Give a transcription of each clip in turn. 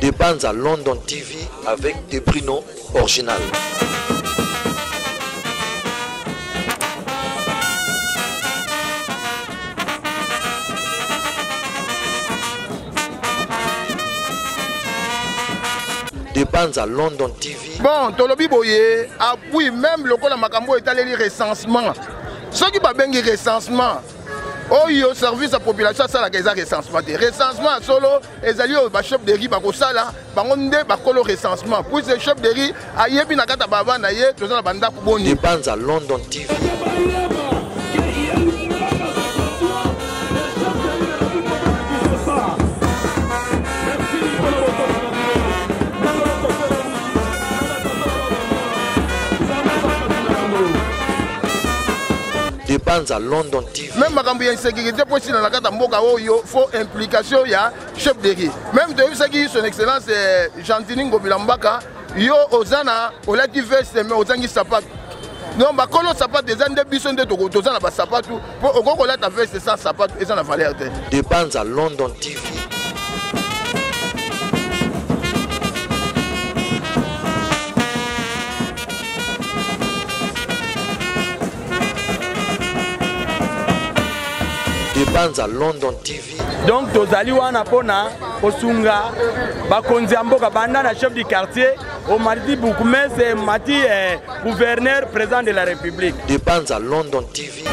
Des bandes à London TV avec des Bruno original. Des bandes à London TV. Bon, Tolobi Boye, oui, même le col Makambo est allé recensement. Ceux qui va bien recensement, oh, yo service à la population, ça la recensement. Recensement solo, les alliés au chef de riz, bakosala, bangonde, bakolo recensement. Puis ce chef de riz, aïe, puis nakata baba, naïe, tout ça la banda pour Des bandes à London TV. Des bandes à London TV. Même Makambo y insécurité pour si dans la carte Mboka il faut implication il y a chef de riz. Même de ce qui son excellence Gentini Ngobilambaka yo ozana olati veste mais ozangi sapat. Non ba kolo sapat des ande bison de toko tozana ba sapat pour okoko la ta veste sans sapat et ça la valeur. Des bandes à London TV. Des bandes à London TV. Donc tozali wana pona osunga bakonzi mboka banda na chef du quartier au mardi Boukoumès mati gouverneur président de la République. Des bandes à London TV.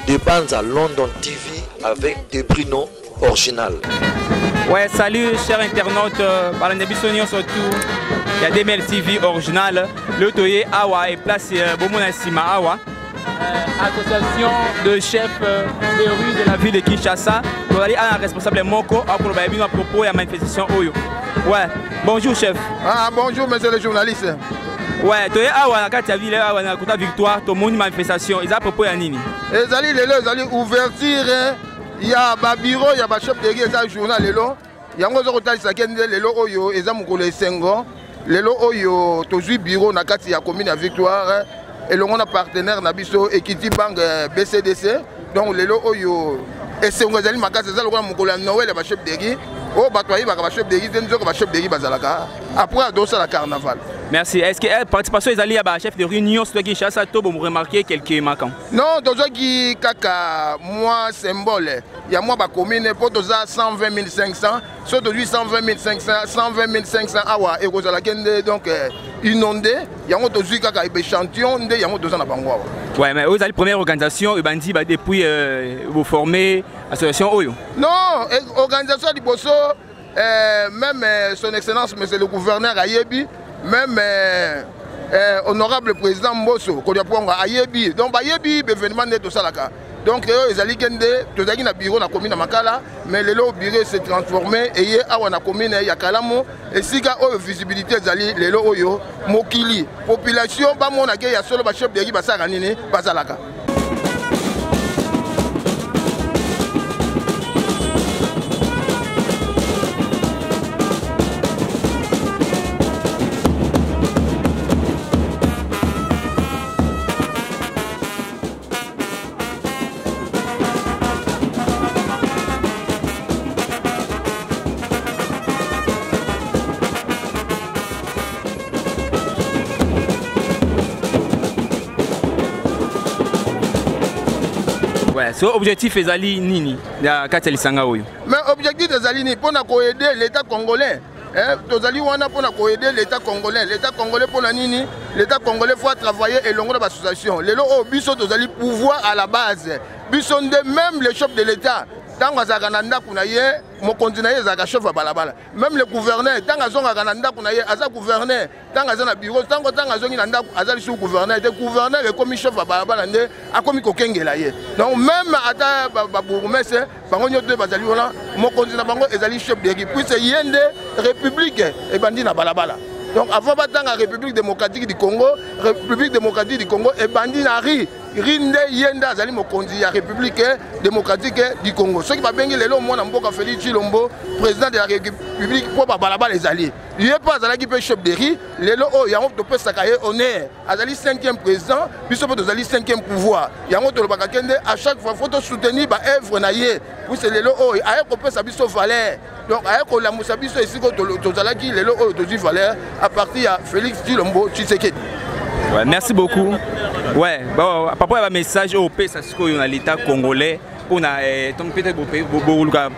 Des bandes à London TV avec des Bruno original. Ouais, salut chers internautes, Balandebisonion surtout. Il y a des Mel TV original. Le Toye Awa est placé Bomona Sima Awa. Association de chefs de rue de la ville de Kinshasa. Pour aller à un responsable Moko à propos de la manifestation Oyo. Ouais, bonjour chef. Ah bonjour monsieur le journaliste. Ouais, Toye Awa na la ville Awa na Kota Victoire, tout le monde manifestation. Ils ont propos à Nini. Ils allaient ouverture. Il y a un bureau, il y a un chef de rue, il y a un journal. Il y a un autre hôtel qui est là, il y a un Sengo. Lelo oyo tozui bureau na kati ya commune à Victoire et le a partenaire na biso Equity Bank BCDC donc lelo oyo esengo ezali makasi za lokola mokolo ya Noël ba chef de riz o batoyi ba chef de riz nzoko ba chef de riz bazalaka après adosa la carnaval. Merci. Est-ce que la participation est allée à la chef de réunion sur qui chasse à tout pour remarquer quelques marquants? Non, dans ce qui kaka moi symbole. Il y a moi ba commune pour 120 500, sur 120 500, 120 500 awa et cause la kende donc inondé. Il y a moi dozu kaka échantillon, il y a moi dozu na bangwa. Ouais, mais vous avez la première organisation, et bandi depuis vous formez association Oyo. Non, organisation du Bosso, même son excellence monsieur le gouverneur Ayebi. Même honorable président Mbosso, Kodiaponga Ayebi, donc Ayebi, événement de Salaka. Donc ils allaient gagner, tous les bureaux na commune Makala, mais le bureau s'est transformé et hier à la commune il y a Kalamo et si gars visibilité zali le oyo mokili population ba mon accueil ya solo ba chef de riz ba saranini ba Salaka. So objectif est ali nini ya Kateli Sanga Oyo. Mais objectif des alini pour aider l'État congolais. Tozali wana pour aider l'État congolais. L'État congolais pour nini? L'État congolais faut travailler et l'ongo d'association. Les lo biso tozali pouvoir à la base. Biso même les chefs de l'État. Tant que Zagananda Kounaye, mon continent est à chef à Balabala. Même le gouverneur, tant que Zagananda Kounaye, Aza gouverneur, tant que Zana bureau, tant que Zananda Azal sous gouverneur, le gouverneur est comme chef à Balabala, a comme Kokengelaye. Donc même à Babourmesse, Bangonio de Bazaliola, mon continent Bango est allé chef de l'équipe. Puis c'est Yende, République et Bandina Balabala. Donc avant la République démocratique du Congo et Bandinari, Rinde Yenda Azali Mokonzi ya République démocratique du Congo. Ceux qui va bengi lelo mona mboka Félix Tshilombo, président de la République pour balaba les alliés. Il est pas Azali qui peut chef de riz, lelo oh yango to pe sakaye honneur. Azali 5e président, biso pe Azali 5e pouvoir. Yango to lobaka kende à chaque fois faut soutenir ba œuvre na ye. Pour c'est lelo oh aye ko pe sa biso valeur. Donc aye ko la musa biso ici ko to zalaki lelo oh to di valeur à partir ya Félix Tshilombo Tshisekedi. Ouais, merci beaucoup. Ouais, bon, papa il y a un message au pays parce qu'il y a l'État congolais pour peut-être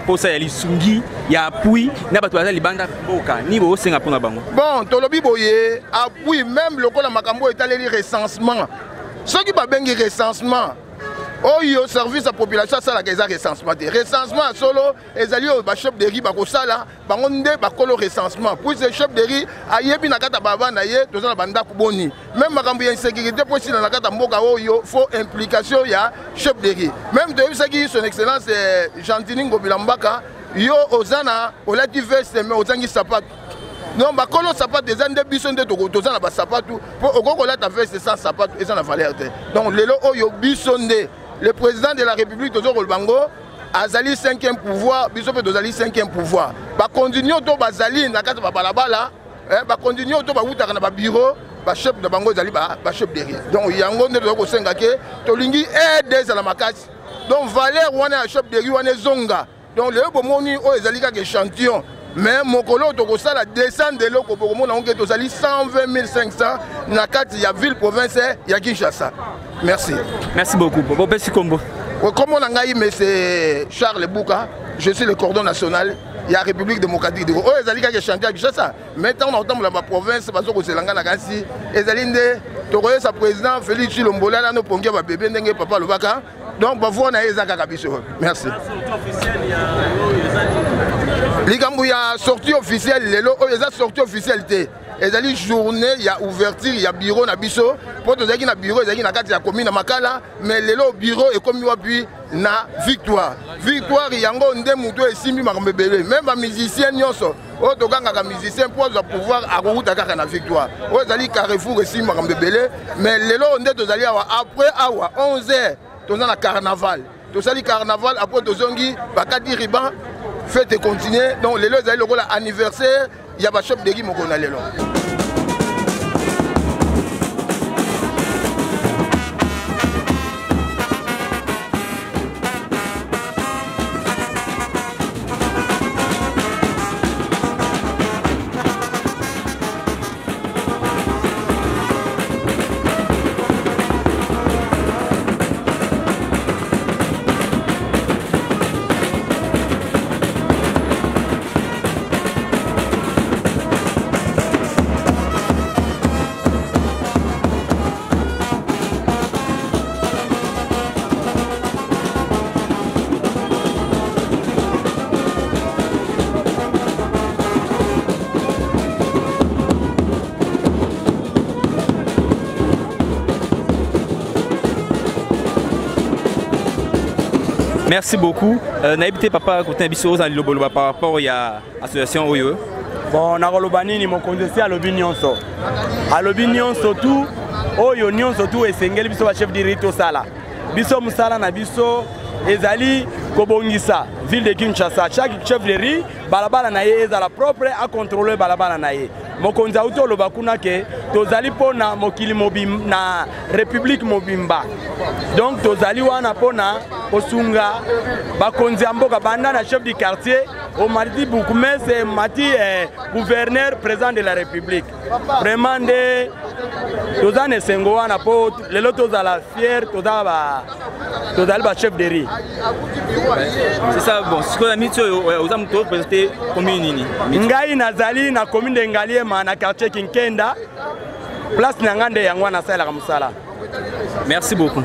pour ça il y a l'Isungi, il y a appui, il y a pas tout ça libanda boka ni bo senga pour na bango. Bon, tolobi boye appui même le la makambo est allé recensement. Ceux qui va bengi recensement. Oh, il y a service à la population, ça la recensement. Recensement solo, les alliés au chef de riz, bakosala, bangonde bakolo recensement. Pour ces chefs de riz, ayebi nakata baba naye, tous na banda kuboni. Même makambo insécurité pour si na nakata mboka oh yo, faut implication ya chef de riz. Même de ça qui son excellence Gentini Ngobilambaka, yo ozana, olati veste mais ozangi sapat. Non, bakolo sapat des années bison de toza na ba sapatu, pour okokola ta veste sans sapat et sans la valeur. Donc lelo oh yo bisonde. Le président de la République de Rolbango Azali 5e pouvoir, Bisope Dozali 5e pouvoir. Ba continuer to bazali na kata ba balabala, ba continuer to ba wuta na ba bureau, ba chef de bango zali ba chef de riz. Donc yango ne ko senga ke to lingi aider za la makasi. Donc Valère wana chef de riz wana zonga. Donc le bomoni o ezali ka échantillon. Mais mon colo to sala descendre de loko pour mon onge to zali 120 500 na kati ya ville province ya Kinshasa. Merci. Merci beaucoup. Bon, merci Combo. Comme on a dit, mais c'est Charles Bouka, je suis le cordon national, il y a la République démocratique du Congo. Oh, les qui chantent à Kinshasa. Maintenant, on entend dans ma province, parce que c'est l'Angana Gansi. Les Alinde, tu vois, sa président Félix Tshilombo, là, nous pouvons dire bébé, papa Lubaka. Donc, on va voir les Akabiso. Merci. Les Gambouya sortie officielle, les sorties officielles. Et les journées, il y a ouverture, il y a bureau na biso. Pour tous les bureau, il y a une commune à Makala, mais le bureau est comme puis na victoire. Victoire, il y a un mouton et 6 000 même les musiciens, musicien pour pouvoir avoir la victoire. Vous allez Carrefour et 6 000 mais le lot, on est après 11h, on a le carnaval. Tout le carnaval, après Tozongi, Bakadi Riban, fête continuer. Donc le lot, c'est l'anniversaire. Il y a un chef de guy qui est là. Merci beaucoup. Naïbité papa côté biso za loboloba par rapport à l'association Oyo. Bon na kolobani ni mokonzi à l'opinion so. À l'opinion surtout Oyo nion surtout esengeli biso ba chef de rito sala. Biso musala na biso ezali kobongisa ville de Kinshasa. Chaque chef de riz balabala na ye ezala propre à contrôler balabala na ye. Mokonzi auto loba kuna ke tozali pona mokili mobim na république mobimba. Donc tozali wana pona osunga bakonzi amboka banda na chef du quartier au mardi Boukoumé c'est mati gouverneur président de la république. Vraiment de tozane sengo wana po lelo tozala fier tozali ba chef de riz. C'est ça bon, ce qu'on a mis sur aux amis to présenter commune nini. Ngai nazali na commune de Ngaliema na quartier Kinkenda. Place Nyangande yango na sala kamsala. Merci beaucoup.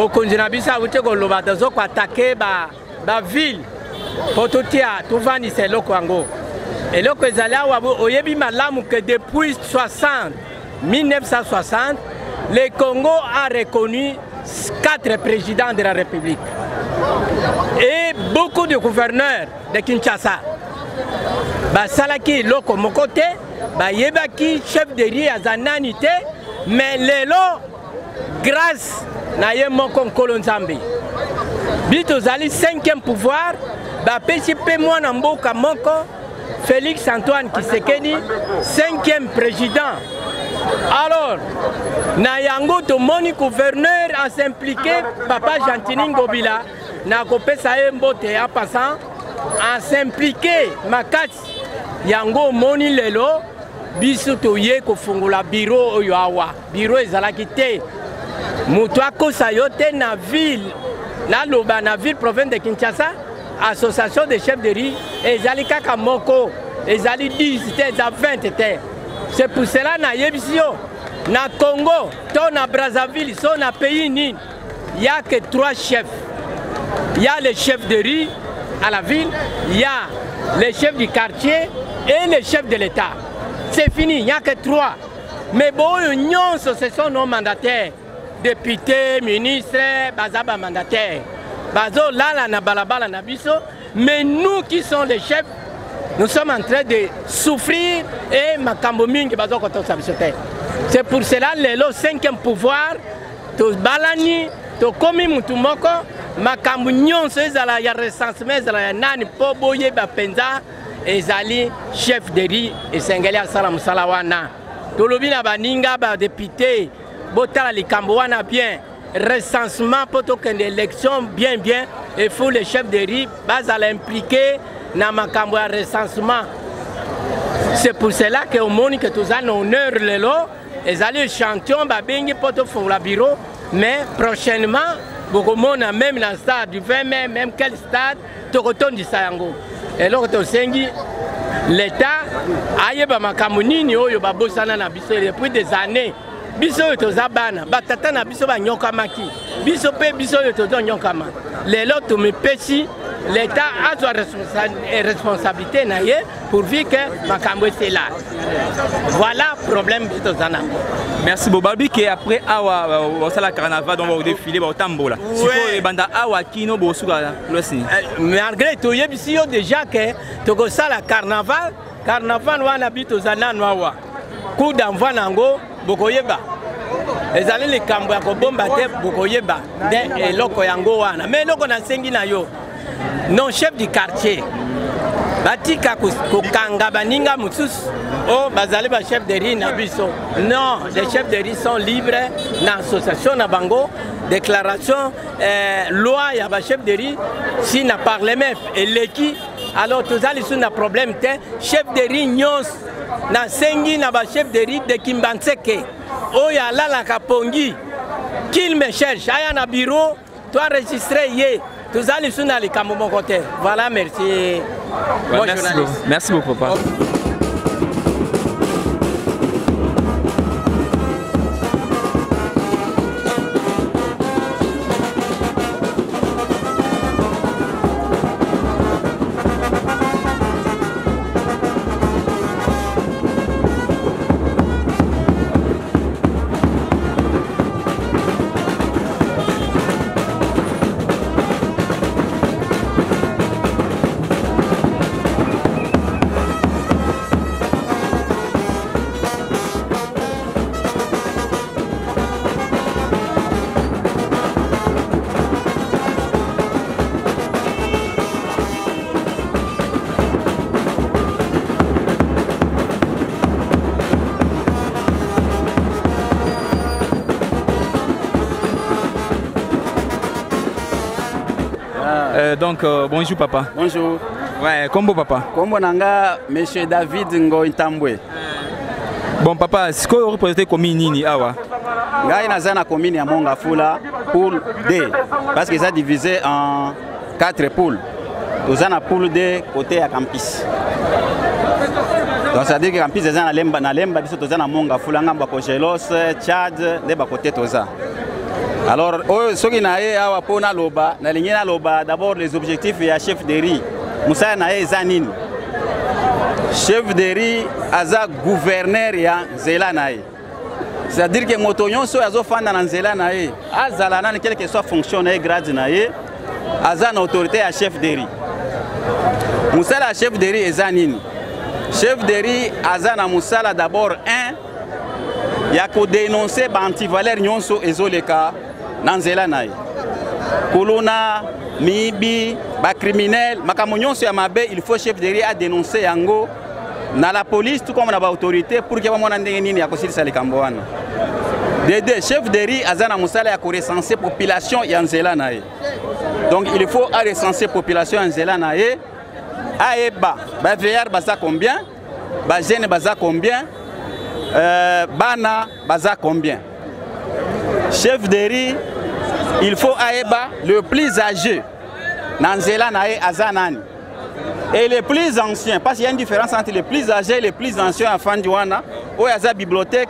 mokonzi na biso awuti koloba tozo koatake ba ville po totia tovanisa eloko yango. Eloko ezali awa oyebi malamu que depuis 1960 le Congo a reconnu 4 présidents de la République et beaucoup de gouverneurs de Kinshasa. Basalaki loko mokote, bayebaki chef de riz azananité, mais lelo grâce na ye moko nkolo nzambe. Bitozali 5e pouvoir, bapesi pe mwana mboka moko Félix Antoine Tshisekedi 5e président. Alors, na yango to moni gouverneur a s'impliqué papa Gentini Ngobila na kopesa ye mbote en passant a s'impliqué makati yango moni lelo biso toye kofungula bureau oyo awa bureau ezalaki te mutu akosa yo te na ville na loba na ville province de Kinshasa association de chefs de riz ezali kaka moko ezali 10 te za 20 te. C'est pour cela na yebisio na Congo to na Brazzaville so na pays nini il y a que 3 chefs. Il y a le chef de riz à la ville, il y a les chefs du quartier et les chefs de l'État. C'est fini, il n'y a que 3. Mais bon, ce sont nos mandataires. Députés, ministres, bazaba mandataires. Bazo lala na balabala na biso. Mais nous qui sommes les chefs, nous sommes en train de souffrir et makambo mingi bazo koto sabisote. C'est pour cela le 5e pouvoir, to balani, to komi mutu moko, makambo nyonso ezala ya recensement ezala ya nani po boye ba penza ezali chef de riz esengeli asala musala wana. Tolobi na baninga ba député botala likambo wana bien recensement pour une élection bien il faut les chefs de riz bazala impliqué na makambo ya recensement. C'est pour cela que au monde que tous en honneur lelo ezali champion ba bengi poto fongla bureau mais prochainement beaucoup monde même dans le stade du 20 mai même quel stade to kotondi sayango et là to sengi l'État ayeba makambo nini oyo babosana na biso depuis des années biso yo tozabana batata na biso banyokamaki biso pe biso yo tozonyokama lelo tumepesi l'État a sa responsabilité pourvu que makambo c'est là. Voilà le problème de Zana. Merci Bobabi qui après awa la carnaval donc au défilé au tambola. Si banda awa kino bosuka losi. Malgré tout yebisi yo déjà que to ça la carnaval wana bito Zana noawa. Coup d'envoi nango bokoyeba. Ezali le kambo ya kobomba te bokoyeba de eloko yango wana. Mais eloko na sengi na yo. Non chef du quartier batika kokanga baninga mususu o bazali ba chef de riz na biso non les chefs de riz sont libres na association na bango déclaration loi ya ba chef de riz si na parlement eleki alors tozali sous na problème te chef de riz nyos na sengi na ba chef de riz de Kimbanseke o ya lala kapongi qu'il me cherche aya na bureau toi enregistrer yé. Tous allez sur les cameaux mon côté. Voilà, merci. Ouais, merci beaucoup, papa. Donc bonjour papa. Bonjour. Ouais, combo papa. Combo nanga monsieur David Ngointambwe. Bon papa, ce que vous représentez commune nini awa? Ngai naza na commune ya Mongafula poule D parce que ça divisé en 4 poules. Toza na poule D côté ya campus. Donc ça veut dire que campus eza na lemba biso toza na Mongafula ngamba ko Gelos, Tchad, de ba côté toza. Alors, ce qui est awa pona loba, na ligne loba d'abord les objectifs et chef de riz. Moussa nae zanin. Chef de riz aza gouverneur ya Nzela nae. C'est-à-dire que motonyon so azo fanda na Nzela nae, azala na quel que soit fonctionnaire grade nae, aza na autorité ya chef de riz. Moussa la chef de riz zanin. Chef de riz aza na Moussa d'abord un ya ko dénoncer ba antivaleur nyonso ezoleka na Nzela nae. Kolona mibi ba criminel makambo nyonso ya mabe, il faut chef de riz a dénoncer yango na la police tout comme na ba autorité pour que ba mona ndenge nini ya kosilisa likambo wana. Dede chef de riz azana musala ya ko recenser population ya Nzela nae. Donc il faut a recenser population ya Nzela nae. Aeba ba veillard baza combien, ba jeune baza combien, bana baza combien. Chef de riz, il faut aeba le plus âgé dans Nzela nae azanani et les plus anciens, parce qu'il y a une différence entre les plus âgés et les plus anciens enfants du wana ou aza bibliothèque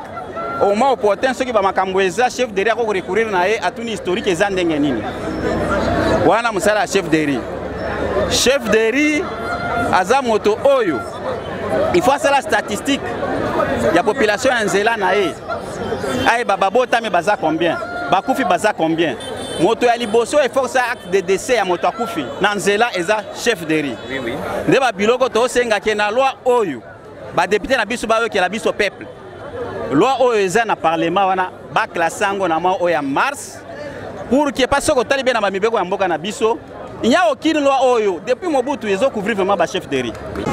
au moins opportun ceux qui va makambweza chef de riz ko recourir nae à tout historique ezandenge nini wana musala chef de riz. Chef de riz aza moto oyo il faut ça la statistique ya population ya Nzela nae aeba babota me baza combien, bakufi baza combien. Moto ya liboso il faut ça acte de décès ya moto akufi na Nzela eza chef de riz. Oui oui. Nde ba biloko to senga ke na loi oyo ba député na biso ba yo ke la biso peuple. Loi oyo eza na parlement wana ba klasango na ma oyo ya mars pour que pas soko tali be na ba mibeko ya mboka na biso. Il n'y a aucune loi oyo depuis Mobutu ils ont couvrir vraiment ba chef de riz. Oui.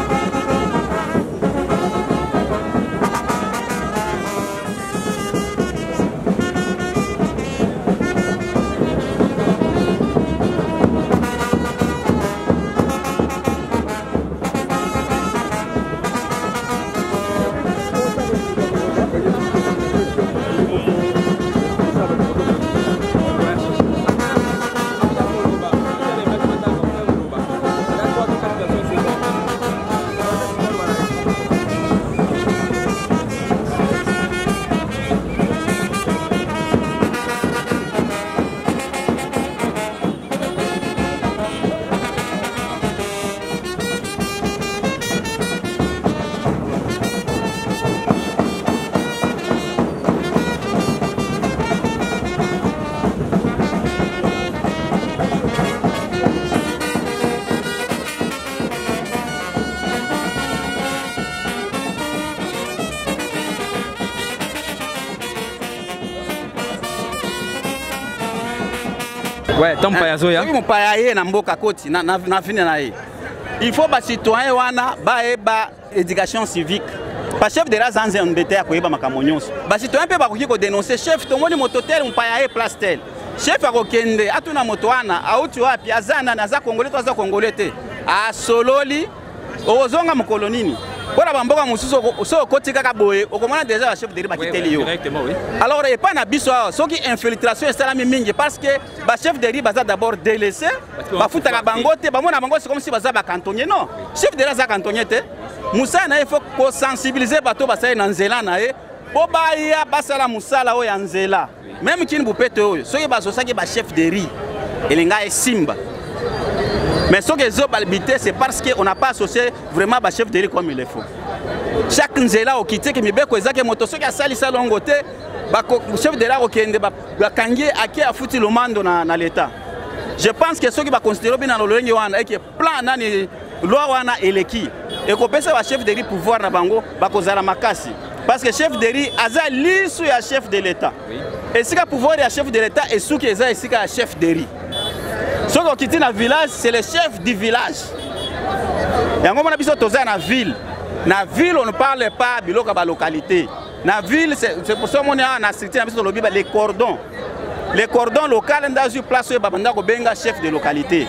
Ouais, tant payazo ya. Mon payaye na mboka koti na vine na ye. Il faut ba citoyen wana ba eba éducation civique. Pas chef de la zanze ndete ya koyeba makambo nyonso. Ba citoyen pe ba koki ko dénoncer chef tomoni mototel mpayaye place tel. Chef akokende atuna moto wana auti wapi azana na za congolais to za congolais te. A sololi ozonga mokolo nini. Pour bamboka mususu so koti kaka boye okomona déjà chef de riz bakiteli yo. Directement oui. Alors et pas na biso soki infiltration esala mingi parce que ba chef de riz baza d'abord délaissé ba futaka bango te ba mona bango c'est comme si baza ba cantonnier non. Chef de riz za cantonnier te. Musa na il faut ko sensibiliser bato basala na Nzela na ye po ba ya basala musala o ya Nzela. Même kini bupete oyo soki bazosaki ba chef de riz elenga e simba. Mais ce que ont balbité, c'est parce qu'on n'a pas associé vraiment le chef de riz comme il le faut. Chaque Nzela au quitté que Mibeko ezaki moto soki asali salongo te, le chef de riz au kende ba kangie aki a foutu le mando na l'état. Je pense que ceux qui va considérer bien dans le lenge wana et que plan nani loi wana eleki et qu'on peut le chef de riz pouvoir na bango ba kozala makasi. Parce que chef de riz aza lisu ya chef de l'état. Et si le pouvoir ya chef de l'état et sous qui eza ici ka chef de riz. Ceux qui quittent le village, c'est le chef du village. Et on a besoin de la ville. Dans la ville, on ne parle pas de la localité. Dans la ville, c'est pour ça qu'on a cité les cordons. Les cordons locaux, dans une place où il y a un chef de localité.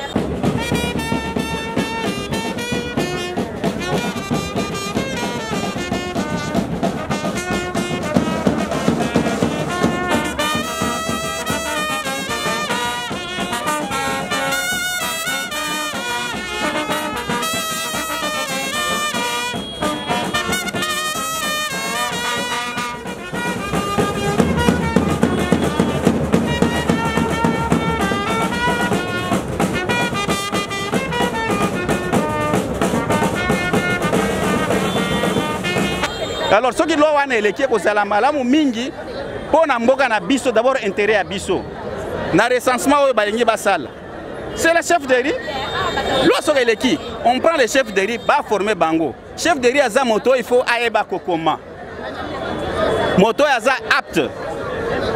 Alors ce qui loi wana eleki ko sala malamu mingi pona mboka na biso d'abord intérêt à biso. Na recensement oyo balingi basala. C'est le chef de riz. Lorsque eleki, on prend le chef de riz, ba former bango. Chef de riz aza moto il faut aeba kokoma. Moto aza apte.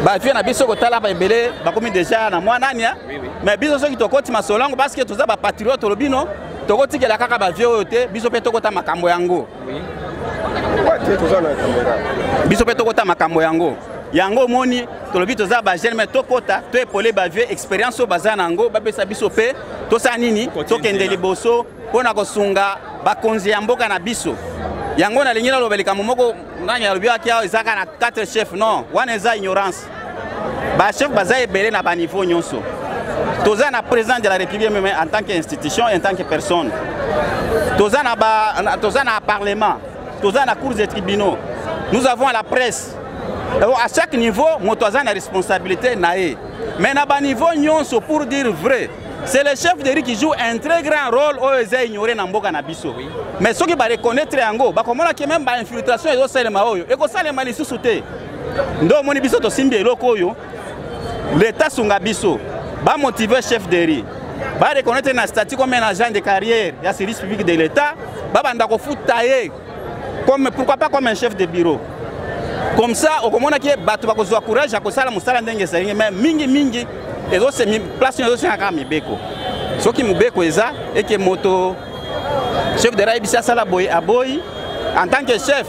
Ba vient na biso ko tala ba ebele ba komi déjà na mwana nia. Mais biso so ki tokoti masolango parce que toza ba patriote lobino. Tokoti ke la kaka ba vieux ote biso pe tokota makambo yango. Biso pe tokota makambo yango. Yango moni tolobi toza ba jeune mais tokota to epolé ba vieux expérience o bazana yango ba pesa biso pe to sa nini to kende liboso pona ko sunga ba konzi ya mboka na biso. Yango na lingina lobelika momoko nganya lobi akia ezaka na 4 chefs non wana eza ignorance. Ba chef baza ebele na ba niveau nyonso. Toza na président de la République même en tant qu'institution et en tant que personne. Toza na parlement, toza na cours des tribunaux. Nous avons la presse. Alors à chaque niveau, motoza a une responsabilité naé. Mais à bas niveau nyonso pour dire vrai, c'est le chef de riz qui joue un très grand rôle au eza ignoré na mboka na biso. Mais ceux qui va reconnaître yango, ba komona ki même ba infiltration ezo salema oyo, e ko salema lisusu te. Ndo moni biso to simbi eloko oyo. L'état sunga biso, ba motiver chef de riz. Ba reconnaître na statut comme un agent de carrière, ya service public de l'état, ba banda ko futaye comme pourquoi pas comme un chef de bureau. Comme ça, au moment où batu bakozwa courage, akosala musala ndenge salingi, mais mingi ezo se place ezo se aka mibeko. Soki mubeko eza et que moto chef de raibisa sala boy aboy en tant que chef,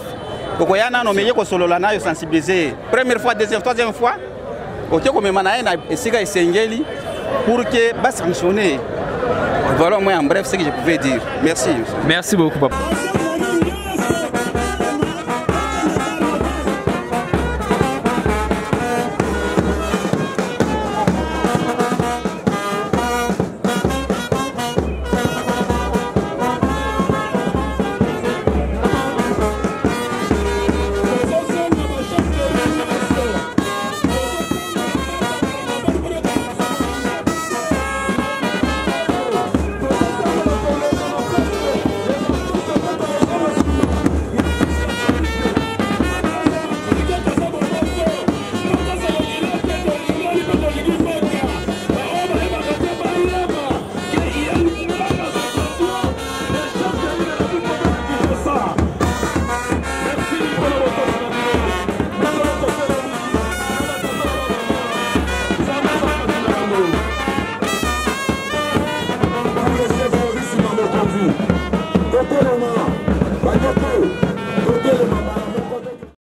kokoyana no meye ko solola na yo sensibiliser. Première fois, deuxième, troisième fois, OK ko memana na esika esengeli pour que ba sanctionner. Voilà moi en bref ce que je pouvais dire. Merci. Merci beaucoup papa.